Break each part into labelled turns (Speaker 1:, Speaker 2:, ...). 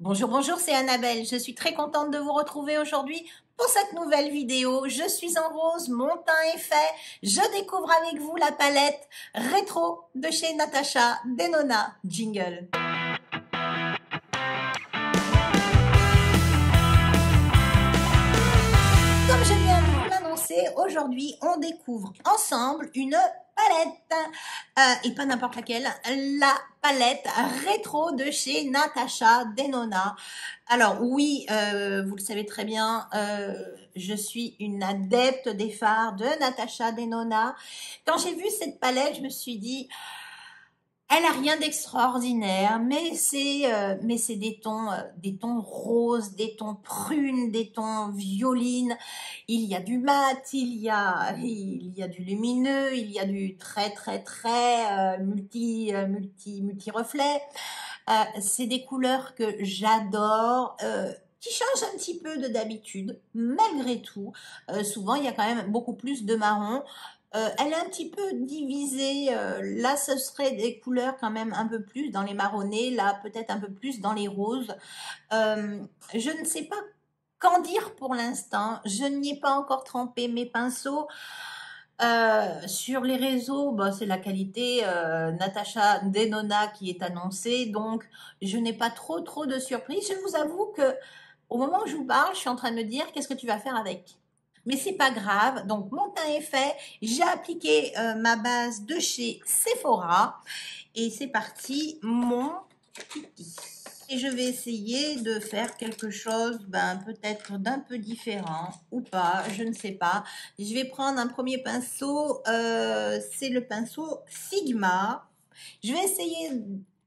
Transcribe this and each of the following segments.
Speaker 1: Bonjour, bonjour, c'est Annabelle. Je suis très contente de vous retrouver aujourd'hui pour cette nouvelle vidéo. Je suis en rose, mon teint est fait. Je découvre avec vous la palette rétro de chez Natasha Denona. Jingle. Comme je viens de vous l'annoncer, aujourd'hui, on découvre ensemble une palette, et pas n'importe laquelle, la palette rétro de chez Natasha Denona. Alors oui, vous le savez très bien, je suis une adepte des fards de Natasha Denona. Quand j'ai vu cette palette, je me suis dit, elle a rien d'extraordinaire, mais c'est des tons roses, des tons prunes, des tons violines. Il y a du mat, il y a du lumineux, il y a du très multi reflet. C'est des couleurs que j'adore. Qui changent un petit peu de d'habitude, malgré tout. Souvent, il y a quand même beaucoup plus de marron. Elle est un petit peu divisée. Là, ce serait des couleurs quand même un peu plus dans les marronnés. Là, peut-être un peu plus dans les roses. Je ne sais pas qu'en dire pour l'instant. Je n'y ai pas encore trempé mes pinceaux. Sur les réseaux, bah, c'est la qualité Natasha Denona qui est annoncée. Donc, je n'ai pas trop de surprises. Je vous avoue que au moment où je vous parle, je suis en train de me dire qu'est-ce que tu vas faire avec. Mais c'est pas grave. Donc mon teint est fait. J'ai appliqué ma base de chez Sephora et c'est parti mon kiki. Et je vais essayer de faire quelque chose, peut-être d'un peu différent ou pas, je ne sais pas. Je vais prendre un premier pinceau, c'est le pinceau Sigma. Je vais essayer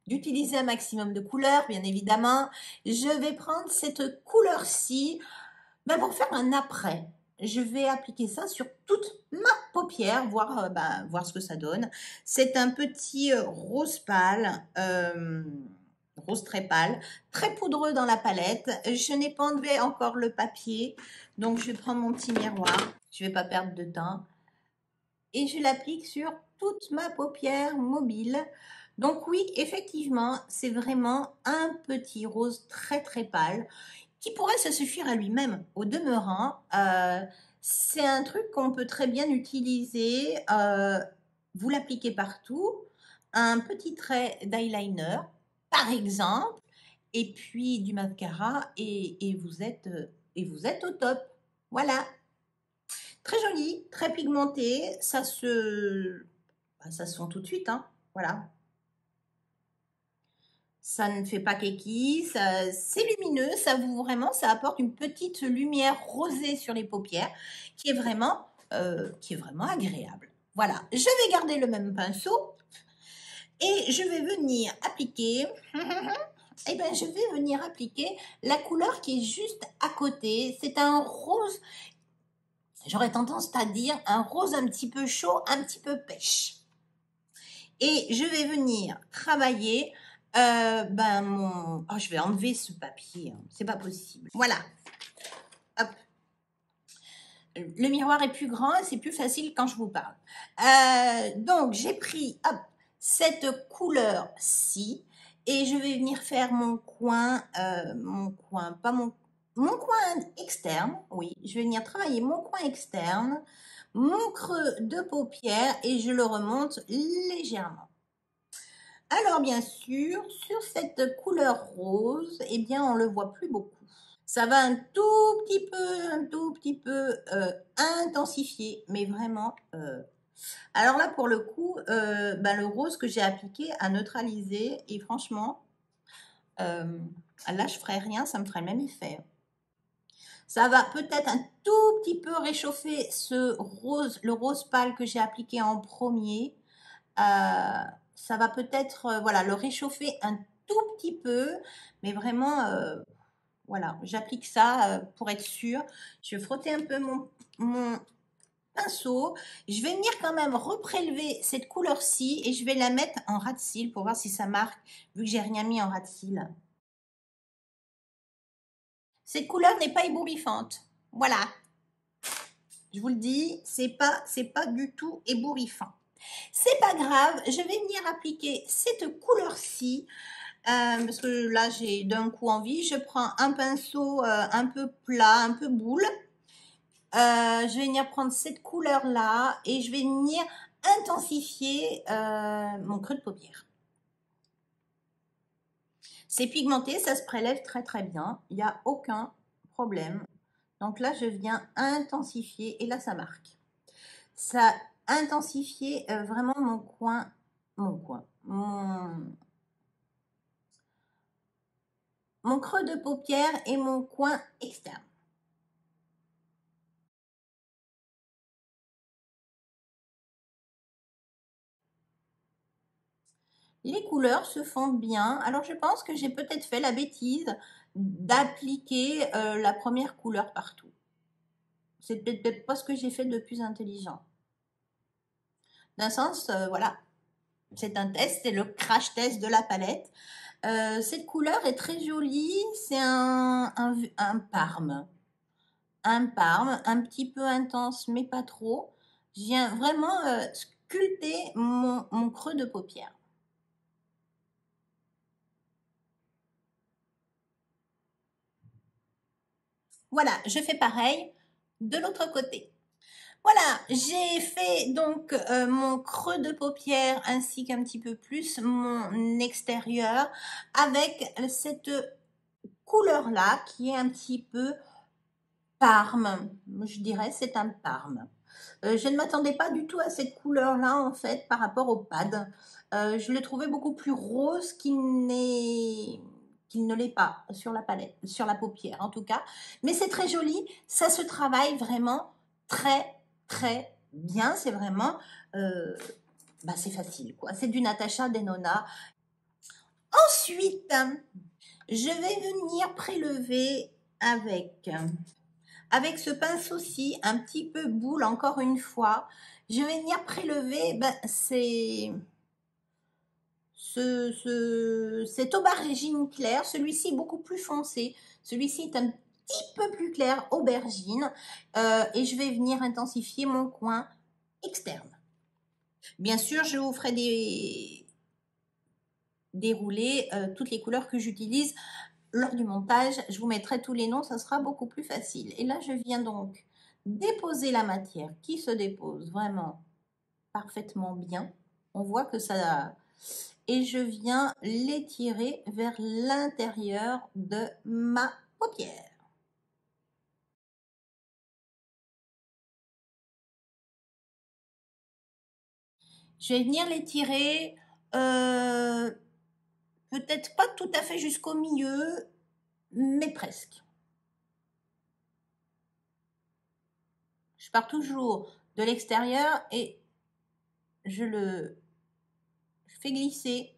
Speaker 1: d'utiliser un maximum de couleurs, bien évidemment. Je vais prendre cette couleur-ci pour faire un après. Je vais appliquer ça sur toute ma paupière, voir ce que ça donne. C'est un petit rose pâle, rose très pâle, très poudreux dans la palette. Je n'ai pas enlevé encore le papier, donc je vais prendre mon petit miroir. Je ne vais pas perdre de temps. Et je l'applique sur toute ma paupière mobile. Donc oui, effectivement, c'est vraiment un petit rose très pâle qui pourrait se suffire à lui-même. Au demeurant, c'est un truc qu'on peut très bien utiliser. Vous l'appliquez partout. Un petit trait d'eyeliner, par exemple, et puis du mascara, et vous êtes au top. Voilà. Très joli, très pigmenté. Ça se fond tout de suite, hein. Voilà. Ça ne fait pas kéki, c'est lumineux, ça apporte une petite lumière rosée sur les paupières qui est vraiment agréable. Voilà, je vais garder le même pinceau et je vais venir appliquer, la couleur qui est juste à côté. C'est un rose, j'aurais tendance à dire un rose un petit peu chaud, un petit peu pêche. Et je vais venir travailler je vais enlever ce papier, hein. C'est pas possible. Voilà. Hop. Le miroir est plus grand, c'est plus facile quand je vous parle. Donc, j'ai pris cette couleur-ci et je vais venir faire mon coin externe. Oui, je vais venir travailler mon coin externe, mon creux de paupière et je le remonte légèrement. Alors bien sûr, sur cette couleur rose, on le voit plus beaucoup. Ça va un tout petit peu intensifier, mais vraiment. Alors là, pour le coup, le rose que j'ai appliqué a neutralisé et franchement, là je ferai rien, ça me ferait le même effet. Ça va peut-être un tout petit peu réchauffer le rose pâle que j'ai appliqué en premier. Ça va peut-être le réchauffer un tout petit peu, mais vraiment, j'applique ça pour être sûre. Je vais frotter un peu mon pinceau. Je vais venir quand même reprélever cette couleur-ci et je vais la mettre en ras de cils pour voir si ça marque, vu que j'ai rien mis en ras de cils. Cette couleur n'est pas ébouriffante. Voilà. Je vous le dis, c'est pas du tout ébouriffant. C'est pas grave, je vais venir appliquer cette couleur-ci parce que là j'ai d'un coup envie. Je prends un pinceau un peu plat, un peu boule. Je vais venir prendre cette couleur là et je vais venir intensifier mon creux de paupière. C'est pigmenté, ça se prélève très très bien, il n'y a aucun problème. Donc là je viens intensifier et là ça marque. Ça intensifier vraiment mon creux de paupière et mon coin externe. Les couleurs se font bien. Alors je pense que j'ai peut-être fait la bêtise d'appliquer la première couleur partout. C'est peut-être pas ce que j'ai fait de plus intelligent. D'un sens, voilà, c'est un test, c'est le crash test de la palette. Cette couleur est très jolie, c'est un parme. Un parme, un petit peu intense, mais pas trop. Je viens vraiment sculpter mon creux de paupière. Voilà, je fais pareil de l'autre côté. Voilà, j'ai fait donc mon creux de paupière ainsi qu'un petit peu plus mon extérieur avec cette couleur-là qui est un petit peu parme. Je dirais c'est un parme. Je ne m'attendais pas du tout à cette couleur-là en fait par rapport au pad. Je le trouvais beaucoup plus rose qu'il ne l'est pas sur la palette, sur la paupière en tout cas. Mais c'est très joli, ça se travaille vraiment très très bien. C'est vraiment, c'est facile quoi. C'est du Natasha Denona. Ensuite, je vais venir prélever avec ce pinceau-ci, un petit peu boule encore une fois. Je vais venir prélever cette aubergine claire. Celui-ci est beaucoup plus foncé. Celui-ci est un petit peu plus clair, aubergine. Et je vais venir intensifier mon coin externe. Bien sûr, je vous ferai dérouler toutes les couleurs que j'utilise lors du montage. Je vous mettrai tous les noms, ça sera beaucoup plus facile. Et là, je viens donc déposer la matière qui se dépose vraiment parfaitement bien. On voit que ça... Et je viens l'étirer vers l'intérieur de ma paupière. Je vais venir l'étirer peut-être pas tout à fait jusqu'au milieu, mais presque. Je pars toujours de l'extérieur et je fais glisser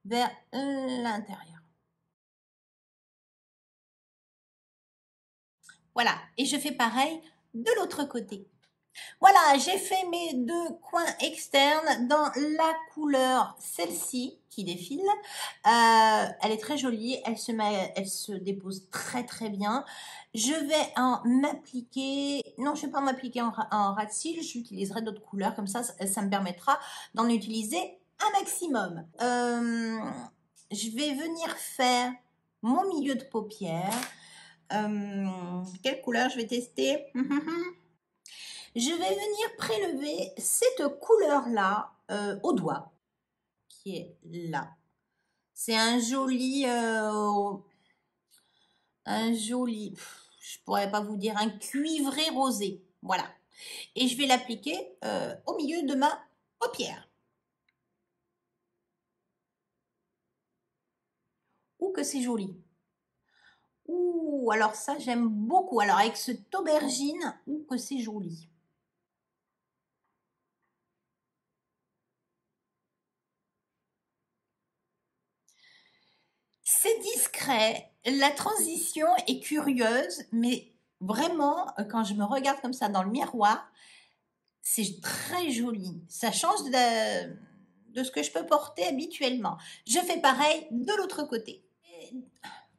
Speaker 1: vers l'intérieur. Voilà, et je fais pareil de l'autre côté. Voilà, j'ai fait mes deux coins externes dans la couleur, celle-ci qui défile. Elle est très jolie, elle se dépose très très bien. Je vais en appliquer, non je ne vais pas m'appliquer en ras de cils, j'utiliserai d'autres couleurs, comme ça me permettra d'en utiliser un maximum. Je vais venir faire mon milieu de paupière. Quelle couleur je vais tester? Je vais venir prélever cette couleur-là au doigt, qui est là. C'est un joli, je pourrais pas vous dire, un cuivré rosé. Voilà. Et je vais l'appliquer au milieu de ma paupière. Ouh, que c'est joli. Ouh, alors ça, j'aime beaucoup. Alors, avec cette aubergine, ouh, que c'est joli. C'est discret, la transition est curieuse, mais vraiment, quand je me regarde comme ça dans le miroir, c'est très joli. Ça change de ce que je peux porter habituellement. Je fais pareil de l'autre côté.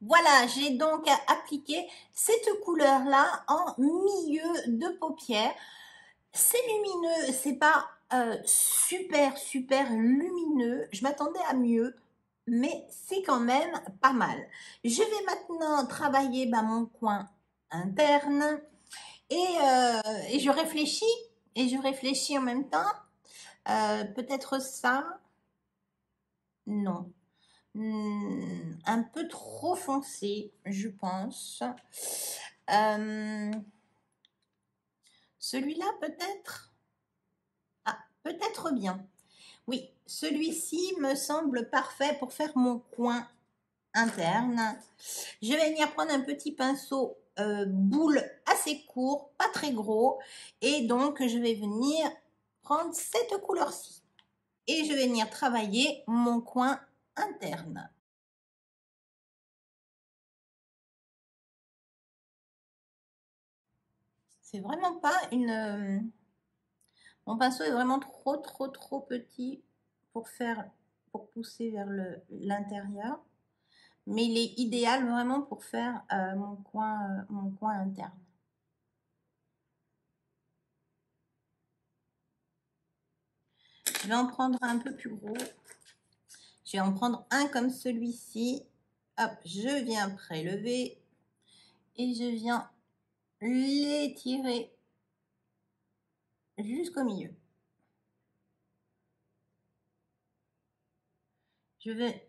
Speaker 1: Voilà, j'ai donc appliqué cette couleur-là en milieu de paupière. C'est lumineux, c'est pas super lumineux. Je m'attendais à mieux. mais c'est quand même pas mal. Je vais maintenant travailler mon coin interne et je réfléchis en même temps. Peut-être ça, non. Un peu trop foncé, je pense. Celui-là peut-être? Ah, peut-être bien. Oui, celui-ci me semble parfait pour faire mon coin interne. Je vais venir prendre un petit pinceau boule assez court, pas très gros, et donc je vais venir prendre cette couleur-ci. Et je vais venir travailler mon coin interne. C'est vraiment pas une... Mon pinceau est vraiment trop petit pour pousser vers l'intérieur. Mais il est idéal vraiment pour faire mon coin interne. Je vais en prendre un peu plus gros. Je vais en prendre un comme celui-ci. Hop, je viens prélever et je viens l'étirer jusqu'au milieu. Je vais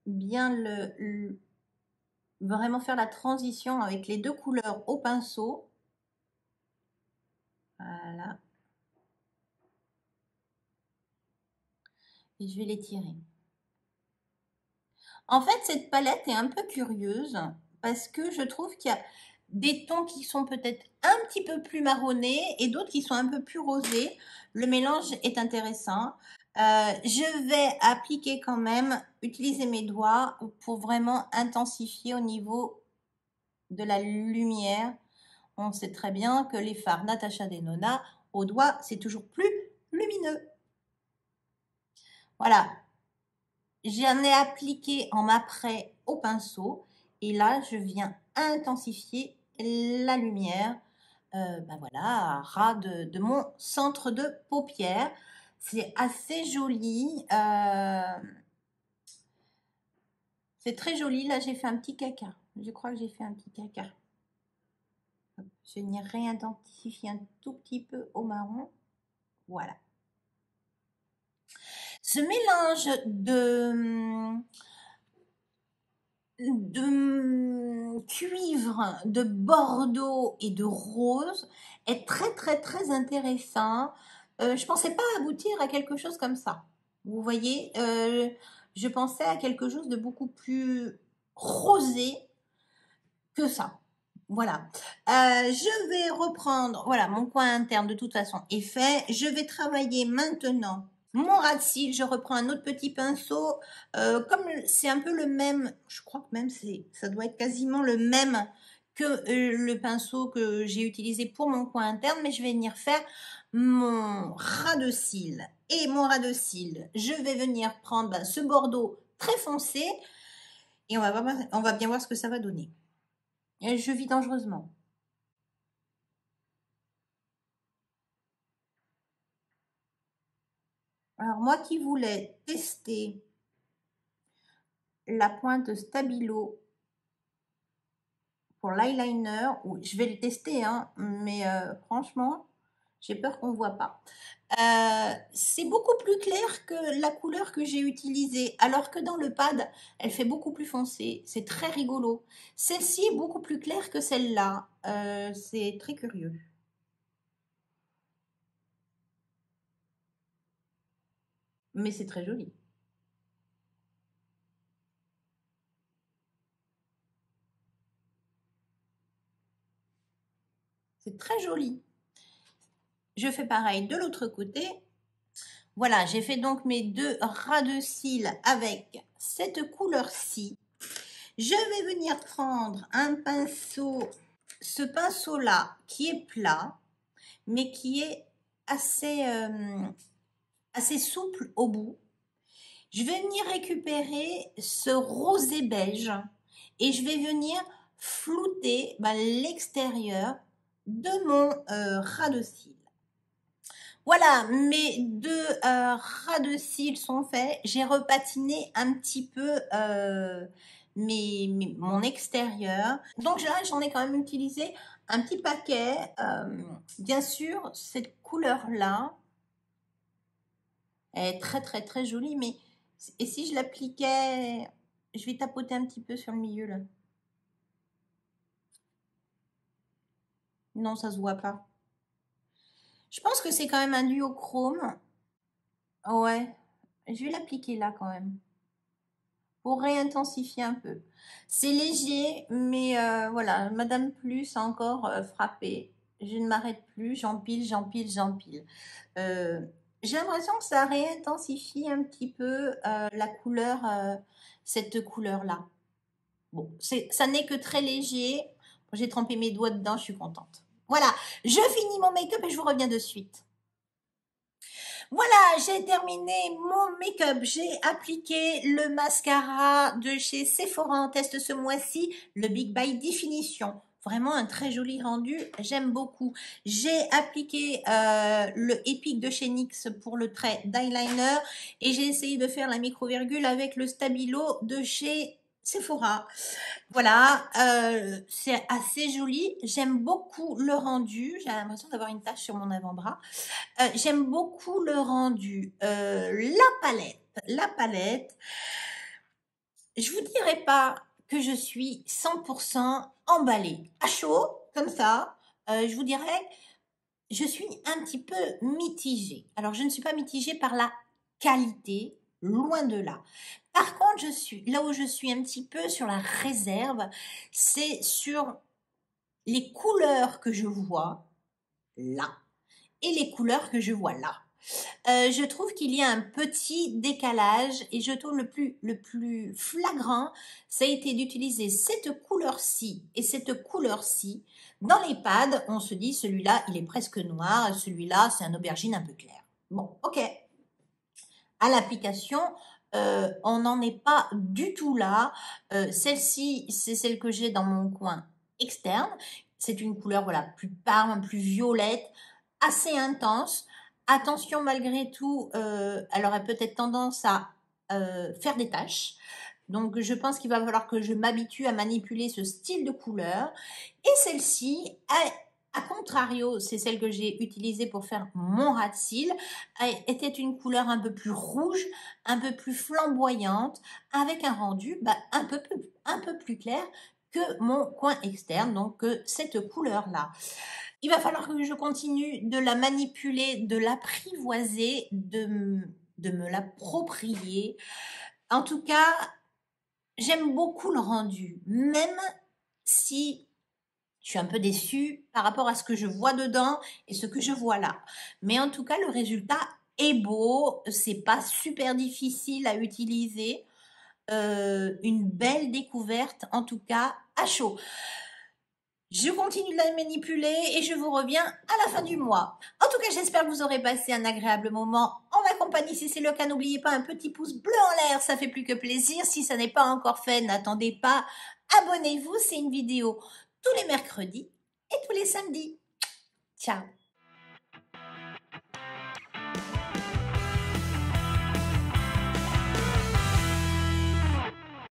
Speaker 1: bien vraiment faire la transition avec les deux couleurs au pinceau. Voilà. Et je vais l'étirer. En fait, cette palette est un peu curieuse parce que je trouve qu'il y a des tons qui sont peut-être un petit peu plus marronnés et d'autres qui sont un peu plus rosés. Le mélange est intéressant. Je vais appliquer quand même, utiliser mes doigts pour vraiment intensifier au niveau de la lumière. On sait très bien que les fards Natasha Denona au doigt, c'est toujours plus lumineux. Voilà, j'en ai appliqué en après au pinceau et là je viens intensifier la lumière voilà, ras de mon centre de paupière. C'est assez joli, c'est très joli. Là j'ai fait un petit caca, je crois que j'ai fait un petit caca. Je viens réintensifier un tout petit peu au marron, voilà. Ce mélange de cuivre, de bordeaux et de rose est très intéressant. Je pensais pas aboutir à quelque chose comme ça. Vous voyez, je pensais à quelque chose de beaucoup plus rosé que ça. Voilà. Je vais reprendre, voilà, mon coin interne de toute façon est fait. Je vais travailler maintenant mon ras de cils. Je reprends un autre petit pinceau. Comme c'est un peu le même, je crois que même ça doit être quasiment le même que le pinceau que j'ai utilisé pour mon coin interne, mais je vais venir faire mon ras de cils. Et mon ras de cils, je vais venir prendre ce bordeaux très foncé et on va bien voir ce que ça va donner. Et je vis dangereusement. Alors moi qui voulais tester la pointe Stabilo pour l'eyeliner, je vais le tester, hein, mais franchement, j'ai peur qu'on ne voit pas. C'est beaucoup plus clair que la couleur que j'ai utilisée, alors que dans le pad, elle fait beaucoup plus foncé. C'est très rigolo. Celle-ci est beaucoup plus claire que celle-là. C'est très curieux. Mais c'est très joli. C'est très joli. Je fais pareil de l'autre côté. Voilà, j'ai fait donc mes deux ras de cils avec cette couleur-ci. Je vais venir prendre un pinceau, ce pinceau-là qui est plat, mais qui est assez souple au bout. Je vais venir récupérer ce rosé beige et je vais venir flouter l'extérieur de mon ras de cils. Voilà, mes deux ras de cils sont faits. J'ai repatiné un petit peu mon extérieur. Donc là, j'en ai quand même utilisé un petit paquet. Bien sûr, cette couleur-là est très très très jolie, mais et si je l'appliquais, je vais tapoter un petit peu sur le milieu là. Non, ça se voit pas. Je pense que c'est quand même un duochrome. Ouais, je vais l'appliquer là quand même pour réintensifier un peu. C'est léger, mais voilà, Madame Plus a encore frappé. Je ne m'arrête plus, j'empile, j'empile, j'empile. J'ai l'impression que ça réintensifie un petit peu la couleur, cette couleur-là. Bon, ça n'est que très léger. J'ai trempé mes doigts dedans, je suis contente. Voilà, je finis mon make-up et je vous reviens de suite. Voilà, j'ai terminé mon make-up. J'ai appliqué le mascara de chez Sephora en test ce mois-ci, le Big by Definition. Vraiment un très joli rendu, j'aime beaucoup. J'ai appliqué le Epic de chez NYX pour le trait d'eyeliner et j'ai essayé de faire la micro-virgule avec le Stabilo de chez Sephora. Voilà, c'est assez joli. J'aime beaucoup le rendu. J'ai l'impression d'avoir une tache sur mon avant-bras. J'aime beaucoup le rendu. La palette, je vous dirais pas que je suis 100% emballée. À chaud, comme ça, je vous dirais, je suis un petit peu mitigée. Alors, je ne suis pas mitigée par la qualité, loin de là. Par contre, là où je suis un petit peu sur la réserve, c'est sur les couleurs que je vois là et les couleurs que je vois là. Je trouve qu'il y a un petit décalage et je trouve le plus flagrant, ça a été d'utiliser cette couleur-ci et cette couleur-ci. Dans les pads, on se dit celui-là, il est presque noir, celui-là, c'est un aubergine un peu clair. Bon, ok. À l'application, on n'en est pas du tout là. Celle-ci, c'est celle que j'ai dans mon coin externe. C'est une couleur voilà plus pâle, plus violette, assez intense. Attention malgré tout, elle aurait peut-être tendance à faire des taches. Donc je pense qu'il va falloir que je m'habitue à manipuler ce style de couleur. Et celle-ci, à contrario, c'est celle que j'ai utilisée pour faire mon ras de cils, était une couleur un peu plus rouge, un peu plus flamboyante, avec un rendu un peu plus clair que mon coin externe, donc cette couleur-là. Il va falloir que je continue de la manipuler, de l'apprivoiser, de me l'approprier. En tout cas, j'aime beaucoup le rendu, même si je suis un peu déçue par rapport à ce que je vois dedans et ce que je vois là. Mais en tout cas, le résultat est beau, c'est pas super difficile à utiliser. Une belle découverte, en tout cas, à chaud. Je continue de la manipuler et je vous reviens à la fin du mois. En tout cas, j'espère que vous aurez passé un agréable moment en ma compagnie. Si c'est le cas, n'oubliez pas un petit pouce bleu en l'air, ça fait plus que plaisir. Si ça n'est pas encore fait, n'attendez pas. Abonnez-vous, c'est une vidéo tous les mercredis et tous les samedis. Ciao.